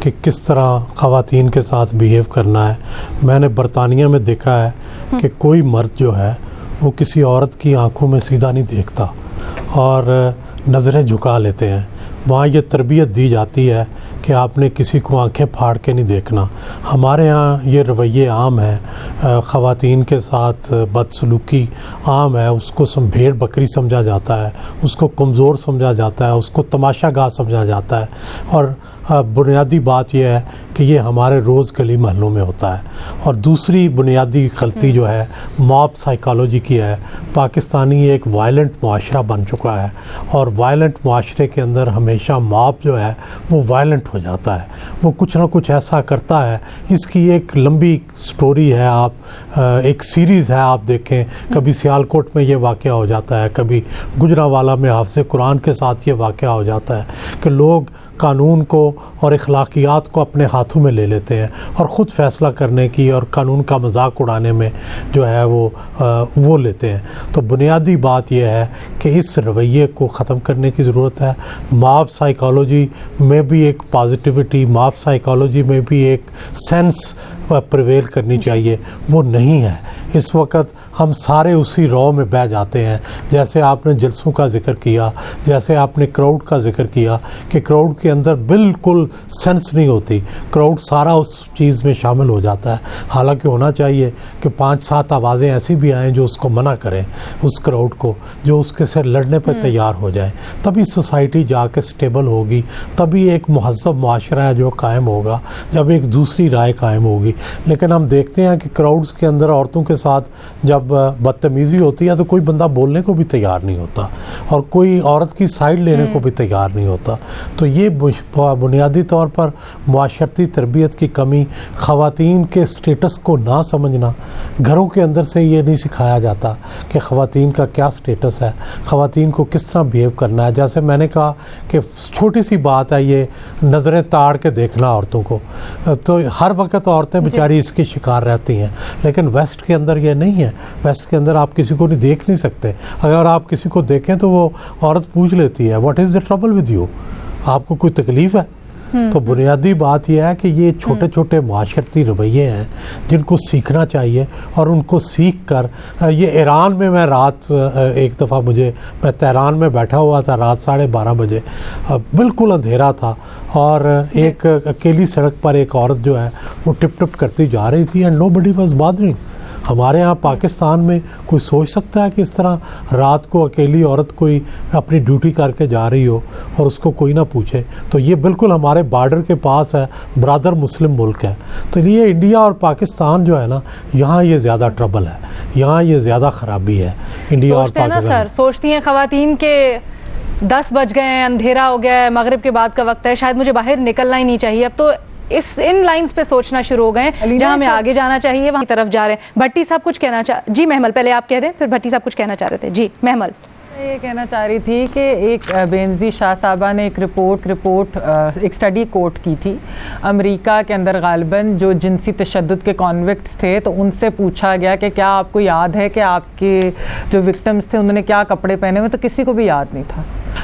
کہ کس طرح خواتین کے ساتھ بیہیو کرنا ہے. میں نے برطانیہ میں دیکھا ہے کہ کوئی مرد جو ہے وہ کسی عورت کی آنکھوں میں سیدھا نہیں دیکھتا اور نظریں جھکا لیتے ہیں. وہاں یہ تربیت دی جاتی ہے کہ آپ نے کسی کو آنکھیں پھاڑ کے نہیں دیکھنا. ہمارے ہاں یہ رویے عام ہے, خواتین کے ساتھ بدسلوکی عام ہے, اس کو بھیڑ بکری سمجھا جاتا ہے, اس کو کمزور سمجھا جاتا ہے, اس کو تماشا گاہ سمجھا جاتا ہے. اور بنیادی بات یہ ہے کہ یہ ہمارے روز گلی محلوں میں ہوتا ہے. اور دوسری بنیادی غلطی جو ہے ماب سائیکالوجی کی ہے. پاکستانی ایک وائلنٹ معاشرہ بن چکا ہے, اور وائلنٹ معاشرے کے اندر ہمیشہ ماب جو ہے وہ وائلنٹ ہو جاتا ہے, وہ کچھ نہ کچھ ایسا کرتا ہے. اس کی ایک لمبی سٹوری ہے, آپ ایک سیریز ہے, آپ دیکھیں, کبھی سیالکوٹ میں یہ واقعہ ہو جاتا ہے, کبھی گجرانوالہ میں حافظ قرآن کے ساتھ یہ واقعہ ہو جاتا ہے کہ لوگ قانون کو اور اخلاقیات کو اپنے ہاتھوں میں لے لیتے ہیں اور خود فیصلہ کرنے کی اور قانون کا مذاق اڑانے میں جو ہے وہ لیتے ہیں. تو بنیادی بات یہ ہے کہ اس رویے کو ختم کرنے کی ضرورت ہے. ماب سائیکالوجی میں بھی ایک پازیٹیوٹی, ماب سائیکالوجی میں بھی ایک سینس پریویل کرنی چاہیے, وہ نہیں ہے. اس وقت ہم سارے اسی رو میں بہہ جاتے ہیں. جیسے آپ نے جلسوں کا ذکر کیا, جیسے آپ نے کراؤڈ کا ذکر کیا کہ کراؤڈ کے اندر بالکل سینس نہیں ہوتی, کراؤڈ سارا اس چیز میں شامل ہو جاتا ہے. حالانکہ ہونا چاہیے کہ 5-7 آوازیں ایسی بھی آئیں جو اس کو منع کریں, اس کراؤڈ کو, جو اس کے سے لڑنے پہ تیار ہو جائیں. تبھی سوسائٹی جا کے سٹیبل ہوگی, تبھی ایک مہذب معاشرہ ہے جو قائم ہوگا, جب ایک دوسری رائے قائم ہوگی. لیکن ہم دیکھتے ہیں کہ کراؤڈز کے اندر عورتوں کے ساتھ جب بدتمیزی ہوتی ہے تو کوئی بندہ بولنے کو بھی تیار نہیں ہوتا, اور کوئی عورت کی سائیڈ لینے کو بھی تیار نہیں ہوتا. تو یہ بنیادی طور پر معاشرتی تربیت کی کمی, خواتین کے سٹیٹس کو نہ سمجھنا. گھروں کے اندر سے یہ نہیں سکھایا جاتا کہ خواتین کا کیا سٹیٹس ہے, خواتین کو کس طرح بیہیو کرنا ہے. جیسے میں نے کہا کہ چھوٹی سی بات ہے یہ نظریں تاڑ کے دیکھنا عورتوں کو, تو ہر وقت عورتیں بیچاری اس کی شکار رہتی ہیں. لیکن ویسٹ کے اندر یہ نہیں ہے. ویسٹ کے اندر آپ کسی کو نہیں دیکھ نہیں سکتے. اگر آپ کسی کو دیکھیں تو وہ عورت پوچھ لیتی ہے what is the trouble with you, آپ کو کوئی تکلیف ہے؟ تو بنیادی بات یہ ہے کہ یہ چھوٹے چھوٹے معاشرتی رویے ہیں جن کو سیکھنا چاہیے, اور ان کو سیکھ کر یہ ایران میں میں رات ایک دفعہ میں تہران میں بیٹھا ہوا تھا رات 12:30 بجے, بالکل اندھیرا تھا, اور ایک اکیلی سڑک پر ایک عورت جو ہے وہ ٹپ ٹپ کرتی جا رہی تھی, and nobody was bothering. ہمارے ہاں پاکستان میں کوئی سوچ سکتا ہے کہ اس طرح رات کو اکیلی عورت کوئی اپنی ڈیوٹی کر کے جا رہی ہو اور اس کو کوئی نہ پوچھے؟ تو یہ بالکل ہمارے بارڈر کے پاس ہے, برادر مسلم ملک ہے. تو یہ انڈیا اور پاکستان جو ہے نا, یہاں یہ زیادہ ٹربل ہے, یہاں یہ زیادہ خرابی ہے انڈیا اور پاکستان. سوچتی ہیں خواتین کے 10 بج گئے ہیں, اندھیرا ہو گیا ہے, مغرب کے بعد کا وقت ہے, شاید مجھے باہر نکلنا ہی نہیں چاہیے. اب تو ان لائنز پہ سوچنا شروع ہو گئے ہیں, جہاں ہمیں آگے جانا چاہیے وہاں کی طرف جا رہے ہیں. بھٹی صاحب کچھ کہنا جی محمل پہلے آپ کہہ دیں, پھر بھٹی صاحب کچھ کہنا چاہ رہے تھے. جی محمل. یہ کہنا چاہ رہی تھی کہ ایک بینزی شاہ صاحبہ نے ایک ایک اسٹڈی کوٹ کی تھی امریکہ کے اندر, غالباً جو جنسی تشدد کے کانوکٹس تھے, تو ان سے پوچھا گیا کہ کیا آپ کو یاد ہے کہ آپ کے جو وکٹمز تھے انہوں نے کیا کپڑے پہنے ہوئے, تو کسی کو بھی یاد نہیں تھا.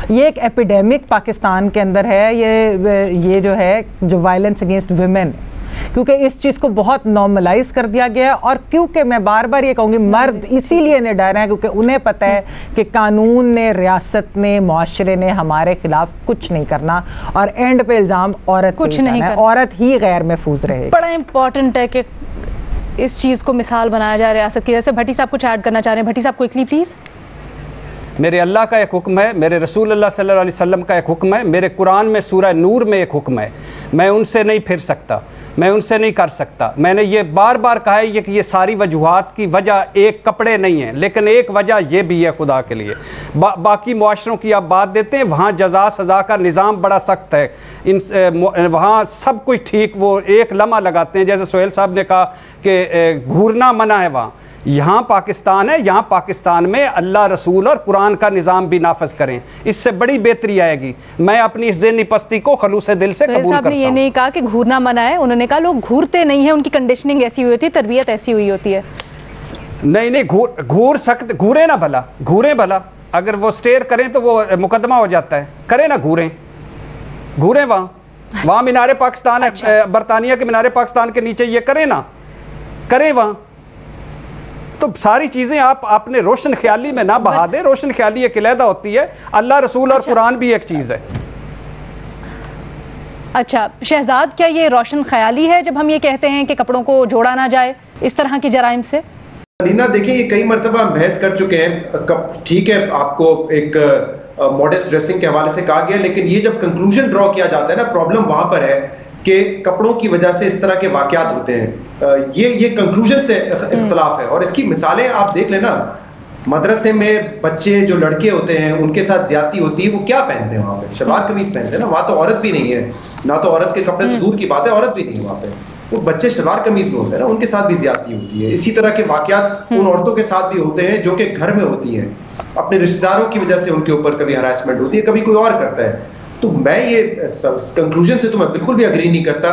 یہ ایک ایپیڈیمک پاکستان کے اندر ہے, یہ جو ہے جو وائلنس اگینسٹ ویمن, کیونکہ اس چیز کو بہت نارملائز کر دیا گیا ہے. اور کیونکہ میں بار بار یہ کہوں گی, مرد اسی لیے نڈر ہیں کیونکہ انہیں پتہ ہے کہ قانون نے, ریاست نے, معاشرے نے ہمارے خلاف کچھ نہیں کرنا, اور اینڈ پہ الزام عورت کچھ نہیں کرنا, عورت ہی غیر محفوظ رہے. بڑا امپورٹنٹ ہے کہ اس چیز کو مثال بنایا جائے ریاست کی. جیسے بھٹی صاحب کچھ ایڈ کرنا چاہ رہے ہیں, بھٹی صاحب کوئکلی پلیز. میرے اللہ کا ایک حکم ہے, میرے رسول اللہ صلی اللہ علیہ وسلم کا ایک حکم ہے, میرے قرآن میں سورہ نور میں ایک حکم ہے. میں ان سے نہیں پھر سکتا, میں ان سے نہیں کر سکتا. میں نے یہ بار بار کہا ہے کہ یہ ساری وجوہات کی وجہ ایک کپڑے نہیں ہیں, لیکن ایک وجہ یہ بھی ہے خدا کے لیے. باقی معاشروں کی آپ بات دیتے ہیں, وہاں جزا سزا کا نظام بڑا سخت ہے, وہاں سب کچھ ٹھیک, وہ ایک لمحہ لگاتے ہیں. جیسے سہیل صاحب نے کہا کہ گھورنا منع ہے وہاں. یہاں پاکستان ہے, یہاں پاکستان میں اللہ رسول اور قرآن کا نظام بھی نافذ کریں, اس سے بڑی بہتری آئے گی. میں اپنی ذہنی پستی کو خلوص دل سے قبول کرتا ہوں. یہ نہیں کہا کہ گھورنا منع ہے, انہوں نے کہا لوگ گھورتے نہیں ہیں, ان کی کنڈیشننگ ایسی ہوئی ہوتی ہے, تربیت ایسی ہوئی ہوتی ہے. نہیں گھور سکتے, گھورے نہ بھلا, گھورے بھلا. اگر وہ سٹیئر کریں تو وہ مقدمہ ہو جاتا ہے, کریں نہ گھوریں وہاں مینار پاکستان ہے, برطانیہ کے مینار پاکستان کے نیچے, یہ کریں نہ, کریں وہاں. تو ساری چیزیں آپ اپنے روشن خیالی میں نہ بہا دیں. روشن خیالی ایک علیحدہ ہوتی ہے, اللہ رسول اور قرآن بھی ایک چیز ہے. اچھا شہزاد, کیا یہ روشن خیالی ہے جب ہم یہ کہتے ہیں کہ کپڑوں کو جوڑا نہ جائے اس طرح کے جرائم سے؟ علینا دیکھیں, یہ کئی مرتبہ ہم بحث کر چکے ہیں. ٹھیک ہے, آپ کو ایک ماڈسٹ ڈریسنگ کے حوالے سے کہا گیا, لیکن یہ جب کنکلوژن ڈرا کیا جاتا ہے نا, پرابلم وہاں پر ہے کہ کپڑوں کی وجہ سے اس طرح کے واقعات ہوتے ہیں. یہ کنکلوژن سے اختلاف ہے, اور اس کی مثالیں آپ دیکھ لینا. مدرسے میں بچے جو لڑکے ہوتے ہیں ان کے ساتھ زیادتی ہوتی ہے, وہ کیا پہنتے ہیں وہاں پہ؟ شلوار قمیض پہنتے ہیں نا, وہاں تو عورت بھی نہیں ہے, نہ تو عورت کے کپڑے دور کی بات ہے, عورت بھی نہیں ہے وہاں پہ, وہ بچے شلوار قمیض میں ہوتے ہیں نا, ان کے ساتھ بھی زیادتی ہوتی ہے. اسی طرح کے واقعات ان عورتوں کے ساتھ بھی ہوتے ہیں جو کہ گھر میں ہوتی ہیں, اپنے رشتہ داروں کی وجہ سے ان کے اوپر کبھی ہراسمنٹ ہوتی ہے, کبھی کوئی اور کرتا ہے. تو میں یہ کنکلوژن سے تو میں بالکل بھی اگری نہیں کرتا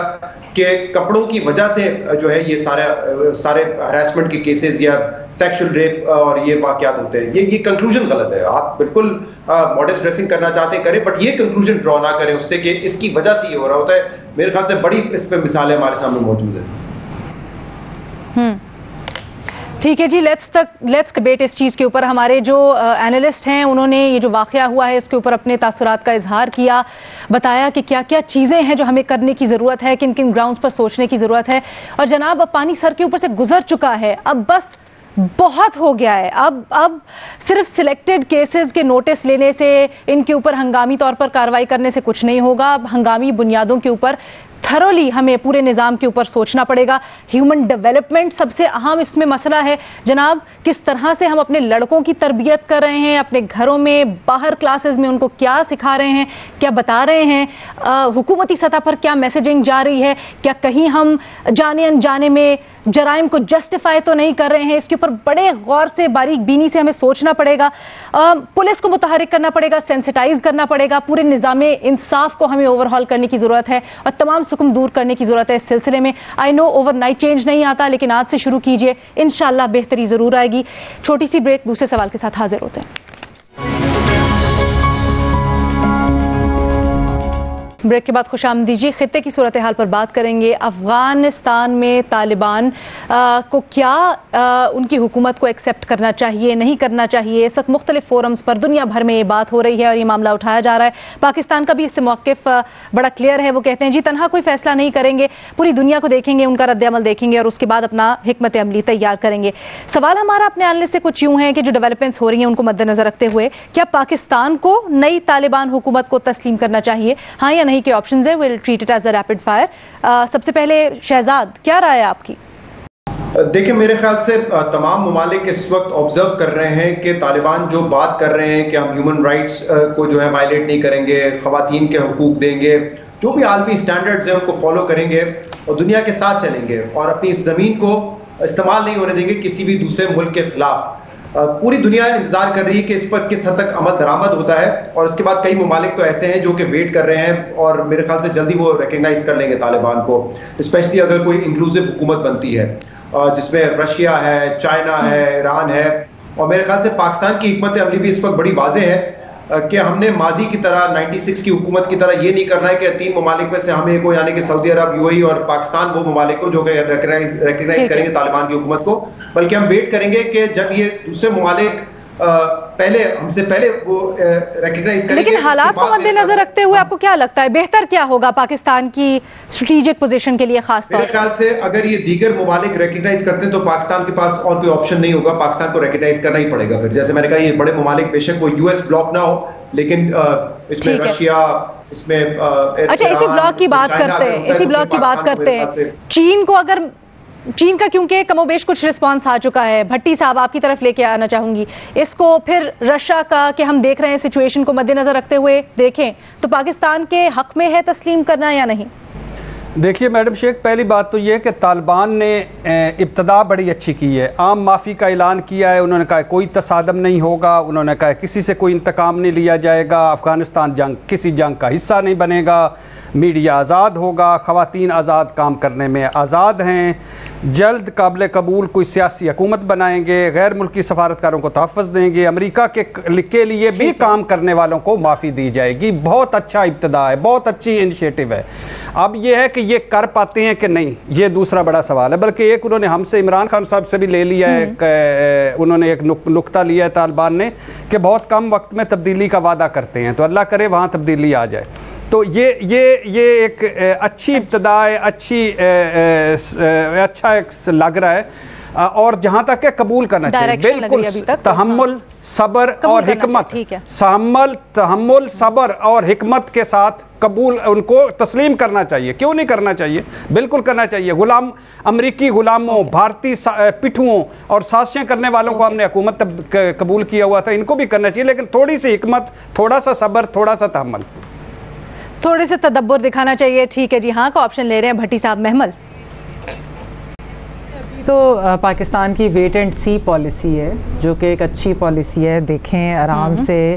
کہ کپڑوں کی وجہ سے جو ہے یہ سارے ہراسمنٹ کے کیسز یا سیکشل ریپ اور یہ واقعات ہوتے ہیں. یہ کنکلوژن غلط ہے. آپ بالکل ماڈسٹ ڈریسنگ کرنا چاہتے ہیں کریں, بٹ یہ کنکلوژن ڈرا نہ کریں اس سے کہ اس کی وجہ سے یہ ہو رہا ہوتا ہے. میرے خیال سے بڑی اس پہ مثالیں ہمارے سامنے موجود ہیں. ٹھیک ہے جی, لیٹس ڈبیٹ اس چیز کے اوپر. ہمارے جو اینالسٹ ہیں انہوں نے یہ جو واقعہ ہوا ہے اس کے اوپر اپنے تاثرات کا اظہار کیا, بتایا کہ کیا کیا چیزیں ہیں جو ہمیں کرنے کی ضرورت ہے, کن کن گراؤنڈز پر سوچنے کی ضرورت ہے. اور جناب اب پانی سر کے اوپر سے گزر چکا ہے, اب بس بہت ہو گیا ہے. اب صرف سلیکٹڈ کیسز کے نوٹس لینے سے, ان کے اوپر ہنگامی طور پر کارروائی کرنے سے کچھ نہیں ہوگا. اب ہنگامی بنیادوں کے اوپر تھرولی ہمیں پورے نظام کے اوپر سوچنا پڑے گا. ہیومن ڈیولپمنٹ سب سے اہم اس میں مسئلہ ہے جناب. کس طرح سے ہم اپنے لڑکوں کی تربیت کر رہے ہیں, اپنے گھروں میں, باہر کلاسز میں ان کو کیا سکھا رہے ہیں, کیا بتا رہے ہیں, حکومتی سطح پر کیا میسیجنگ جا رہی ہے, کیا کہیں ہم جانے انجانے میں جرائم کو جسٹیفائی تو نہیں کر رہے ہیں. اس کے اوپر بڑے غور سے, باریک بینی سے ہمیں سوچنا پڑے گا. پولیس کو متحرک کرنا پڑے گا, سینسٹائز کرنا پڑے گا. پورے نظام انصاف کو ہمیں اوور ہال کرنے کی ضرورت ہے اور تمام سکم دور کرنے کی ضرورت ہے اس سلسلے میں. آئی نو اوور نائٹ چینج نہیں آتا, لیکن آج سے شروع کیجئے, انشاءاللہ بہتری ضرور آئے گی. چھوٹی سی بریک, دوسرے سوال کے ساتھ حاضر ہوتے ہیں. بریک کے بعد خوش آمدید جی. خطے کی صورتحال پر بات کریں گے. افغانستان میں طالبان کو کیا ان کی حکومت کو ایکسیپٹ کرنا چاہیے, نہیں کرنا چاہیے. اس وقت مختلف فورمز پر دنیا بھر میں یہ بات ہو رہی ہے اور یہ معاملہ اٹھایا جا رہا ہے. پاکستان کا بھی اس سے موقف بڑا کلیئر ہے. وہ کہتے ہیں جی تنہا کوئی فیصلہ نہیں کریں گے, پوری دنیا کو دیکھیں گے, ان کا رد عمل دیکھیں گے اور اس کے بعد اپنا حکمت عملی تیار کریں گے. سوال ہمارا اپنے آنے سے کچھ یوں ہے کہ جو ڈیولپمنٹس ہو رہی ہیں ان کو مد نظر رکھتے ہوئے کیا پاکستان کو نئی طالبان حکومت کو تسلیم کرنا چاہیے, ہاں یا نہیں کے آپشنز ہیں. Well treat it as a rapid fire. سب سے پہلے شہزاد, کیا رائے ہے آپ کی؟ دیکھیں میرے خیال سے تمام ممالک اس وقت آبزرو کر رہے ہیں کہ طالبان جو بات کر رہے ہیں کہ ہم ہیومن رائٹس کو جو ہے وائلیٹ نہیں کریں گے، خواتین کے حقوق دیں گے، جو بھی عالمی اسٹینڈرڈز ہیں ان کو فالو کریں گے اور دنیا کے ساتھ چلیں گے اور اپنی زمین کو استعمال نہیں ہونے دیں گے کسی بھی دوسرے ملک کے خلاف. پوری دنیا انتظار کر رہی ہے کہ اس پر کس حد تک عمل درآمد ہوتا ہے، اور اس کے بعد کئی ممالک تو ایسے ہیں جو کہ ویٹ کر رہے ہیں اور میرے خیال سے جلدی وہ ریکگنائز کر لیں گے طالبان کو، اسپیشلی اگر کوئی انکلوسیو حکومت بنتی ہے جس میں رشیا ہے، چائنا ہے، ایران ہے. اور میرے خیال سے پاکستان کی حکمت عملی بھی اس وقت بڑی واضح ہے کہ ہم نے ماضی کی طرح 96 کی حکومت کی طرح یہ نہیں کرنا ہے کہ 3 ممالک میں سے ہم ایک کو، یعنی کہ سعودی عرب، UAE اور پاکستان وہ ممالک کو جو کہ ریکگنائز کریں گے طالبان کی حکومت کو، بلکہ ہم ویٹ کریں گے کہ جب یہ دوسرے ممالک پہلے ہم سے پہلے وہ ریکگنائز کریں گے. لیکن حالات کو مد نظر رکھتے ہوئے آپ کو کیا لگتا ہے بہتر کیا ہوگا پاکستان کی اسٹریٹجک پوزیشن کے لیے؟ خاص طور میرے خیال سے اگر یہ دیگر ممالک ریکگنائز کرتے ہیں تو پاکستان کے پاس اور کوئی آپشن نہیں ہوگا، پاکستان کو ریکگنائز کرنا ہی پڑے گا. پھر جیسے میں نے کہا یہ بڑے ممالک بے شک وہ US بلاک نہ ہو، لیکن اس میں رشیا، اس میں اچھا اسی بلاک کی بات کرتے ہیں چین کو، اگر چین کا کیونکہ کم و بیش کچھ رسپانس آ چکا ہے، بھٹی صاحب آپ کی طرف لے کے آنا چاہوں گی اس کو، پھر رشیا کا کہ ہم دیکھ رہے ہیں سچویشن کو مد نظر رکھتے ہوئے دیکھیں تو پاکستان کے حق میں ہے تسلیم کرنا یا نہیں؟ دیکھیے میڈم شیخ، پہلی بات تو یہ کہ طالبان نے ابتدا بڑی اچھی کی ہے، عام معافی کا اعلان کیا ہے، انہوں نے کہا کوئی تصادم نہیں ہوگا، انہوں نے کہا کسی سے کوئی انتقام نہیں لیا جائے گا، افغانستان کسی جنگ کا حصہ نہیں بنے گا، میڈیا آزاد ہوگا، خواتین آزاد کام کرنے میں آزاد ہیں، جلد قابل قبول کوئی سیاسی حکومت بنائیں گے، غیر ملکی سفارتکاروں کو تحفظ دیں گے، امریکہ کے لیے بھی کام کرنے والوں کو معافی دی جائے گی. بہت اچھا ابتدا ہے، بہت اچھی انیشیٹو ہے. اب یہ ہے کہ یہ کر پاتے ہیں کہ نہیں، یہ دوسرا بڑا سوال ہے. بلکہ ایک انہوں نے ہم سے، عمران خان صاحب سے بھی لے لیا ہے، انہوں نے ایک نقطہ لیا ہے طالبان نے کہ بہت کم وقت میں تبدیلی کا وعدہ کرتے ہیں، تو اللہ کرے وہاں تبدیلی آ جائے. تو یہ ایک اچھی ابتدا ہے، اچھا لگ رہا ہے. اور جہاں تک کہ قبول کرنا چاہیے بالکل تحمل، صبر اور حکمت، تحمل، صبر اور حکمت کے ساتھ قبول، ان کو تسلیم کرنا چاہیے. کیوں نہیں کرنا چاہیے؟ بالکل کرنا چاہیے. امریکی غلاموں، بھارتی پٹھوؤں اور سازشیں کرنے والوں کو ہم نے حکومت قبول کیا ہوا تھا، ان کو بھی کرنا چاہیے، لیکن تھوڑی سی حکمت، تھوڑا سا صبر، تھوڑا سا تحمل، تھوڑے سے تدبر دکھانا چاہیے. ٹھیک ہے جی، ہاں کا آپشن لے رہے ہیں بھٹی صاحب. محمل تو پاکستان کی ویٹ اینڈ سی پالیسی ہے جو کہ ایک اچھی پالیسی ہے. دیکھیں آرام سے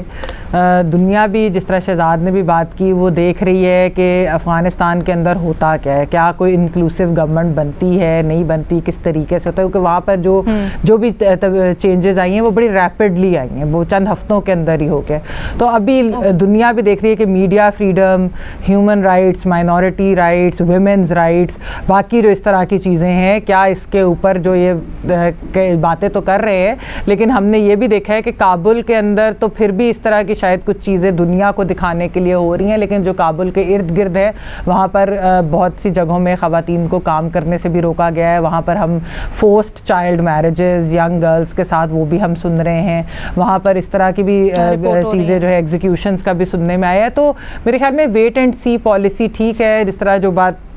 دنیا بھی، جس طرح شہزاد نے بھی بات کی، وہ دیکھ رہی ہے کہ افغانستان کے اندر ہوتا کیا ہے، کیا کوئی انکلوسیو گورنمنٹ بنتی ہے، نہیں بنتی، کس طریقے سے ہوتا ہے، کیونکہ وہاں پر جو بھی چینجز آئی ہیں وہ بڑی ریپڈلی آئی ہیں، وہ چند ہفتوں کے اندر ہی ہو گئے. تو ابھی دنیا بھی دیکھ رہی ہے کہ media freedom, human rights, minority rights, women's rights, باقی جو اس طرح کی چیزیں ہیں، کیا اس کے اوپر جو یہ باتیں تو کر رہے ہیں، لیکن ہم نے یہ بھی دیکھا ہے کہ کابل کے اندر تو پھر بھی اس طرح کی شاید کچھ چیزیں دنیا کو دکھانے کے لیے ہو رہی ہیں، لیکن جو کابل کے ارد گرد ہے وہاں پر بہت سی جگہوں میں خواتین کو کام کرنے سے بھی روکا گیا ہے. وہاں پر ہم forced child marriages young girls کے ساتھ وہ بھی ہم سن رہے ہیں. وہاں پر اس طرح کی بھی چیزیں جو ہے ایگزیکیوشنز کا بھی سننے میں آیا ہے. تو میرے خیال میں ویٹ اینڈ سی پالیسی ٹھیک ہے. جس طرح جو بات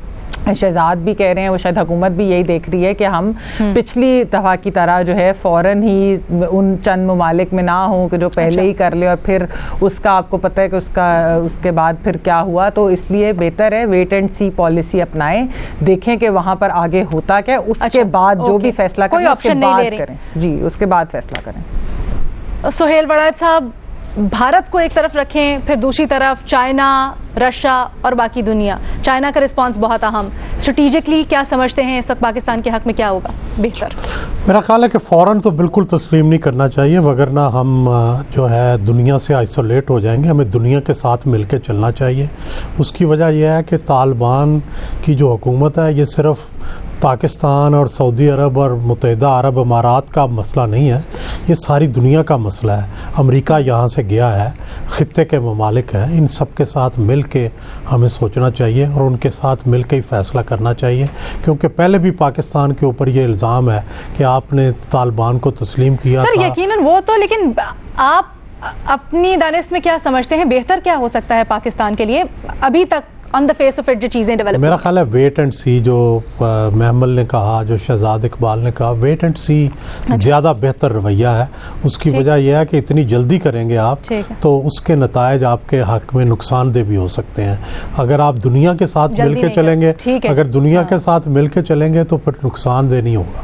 شہزاد بھی کہہ رہے ہیں، وہ شاید حکومت بھی یہی دیکھ رہی ہے کہ ہم پچھلی دفعہ کی طرح جو ہے فوراً ہی ان چند ممالک میں نہ ہوں کہ جو پہلے ہی کر لے اور پھر اس کا آپ کو پتہ ہے کہ اس کے بعد پھر کیا ہوا. تو اس لیے بہتر ہے ویٹ اینڈ سی پالیسی اپنائیں، دیکھیں کہ وہاں پر آگے ہوتا کیا، اس کے بعد جو بھی فیصلہ کریں اس کے بعد کریں. جی، اس کے بعد فیصلہ کریں. سہیل وڑائچ صاحب، بھارت کو ایک طرف رکھیں، پھر دوسری طرف چائنا، رشیا اور باقی دنیا. چائنا کا رسپانس بہت اہم. اسٹریٹجکلی کیا سمجھتے ہیں اس وقت پاکستان کے حق میں کیا ہوگا بہتر؟ میرا خیال ہے کہ فوراً تو بالکل تسلیم نہیں کرنا چاہیے، وگرنہ ہم جو ہے دنیا سے آئسولیٹ ہو جائیں گے. ہمیں دنیا کے ساتھ مل کے چلنا چاہیے. اس کی وجہ یہ ہے کہ طالبان کی جو حکومت ہے یہ صرف پاکستان اور سعودی عرب اور متحدہ عرب امارات کا مسئلہ نہیں ہے، یہ ساری دنیا کا مسئلہ ہے. امریکہ یہاں سے گیا ہے، خطے کے ممالک ہیں، ان سب کے ساتھ مل کے ہمیں سوچنا چاہیے اور ان کے ساتھ مل کے ہی فیصلہ کرنا چاہیے. کیونکہ پہلے بھی پاکستان کے اوپر یہ الزام ہے کہ آپ نے طالبان کو تسلیم کیا سر. یقیناً وہ تو، لیکن آپ اپنی دانست میں کیا سمجھتے ہیں بہتر کیا ہو سکتا ہے پاکستان کے لیے ابھی تک آن دا فیس آف اٹ جو چیزیں ڈیولپ. میرا خیال ہے ویٹ اینڈ سی جو محمل نے کہا, جو شہزاد اقبال نے کہا, ویٹ اینڈ سی زیادہ بہتر رویہ ہے. اس کی وجہ یہ ہے کہ اتنی جلدی کریں گے آپ تو اس کے نتائج آپ کے حق میں نقصان دہ بھی ہو سکتے ہیں. اگر آپ دنیا کے ساتھ مل کے چلیں گے, اگر دنیا کے ساتھ مل کے چلیں گے تو پھر نقصان دہ نہیں ہوگا.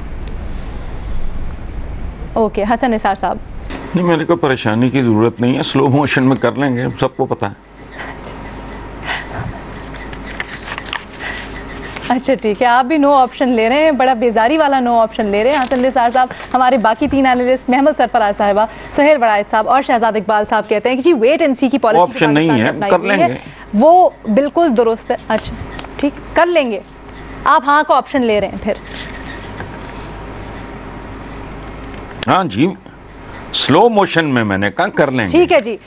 اوکے, حسن نثار صاحب. نہیں, میرے کو پریشانی کی ضرورت نہیں ہے, سلو موشن میں کر لیں گے, سب کو پتا ہے. اچھا ٹھیک ہے, آپ بھی نو آپشن لے رہے ہیں, بڑا بیزاری والا نو آپشن لے رہے ہیں حسن نثار صاحب. ہمارے باقی 3 اینالسٹ محمد سرفراز صاحبہ, سہیل وڑائچ صاحب اور شہزاد اقبال صاحب کہتے ہیں کہ جی ویٹ اینڈ سی کی پالیسی آپشن نہیں ہے, کر لیں گے, وہ بالکل درست ہے. اچھا ٹھیک, کر لیں گے. آپ ہاں کا آپشن لے رہے ہیں پھر؟ ہاں جی, سلو موشن میں نے کہا کر لیں گے. ٹھیک ہے جی,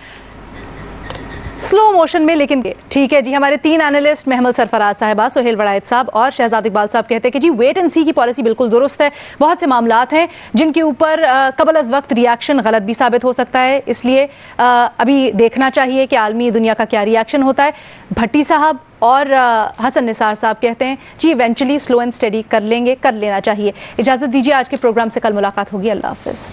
سلو موشن میں, لیکن ٹھیک ہے جی. ہمارے 3 اینالسٹ محمد سرفراز صاحبہ, سہیل وڑائچ صاحب اور شہزاد اقبال صاحب کہتے ہیں کہ جی ویٹ اینڈ سی کی پالیسی بالکل درست ہے. بہت سے معاملات ہیں جن کے اوپر قبل از وقت ریاکشن غلط بھی ثابت ہو سکتا ہے, اس لیے ابھی دیکھنا چاہیے کہ عالمی دنیا کا کیا ریاکشن ہوتا ہے. بھٹی صاحب اور حسن نثار صاحب کہتے ہیں جی ایونچولی سلو اینڈ اسٹڈی کر لیں گے, کر لینا چاہیے. اجازت دیجیے, آج کے پروگرام سے کل ملاقات ہوگی. اللہ حافظ.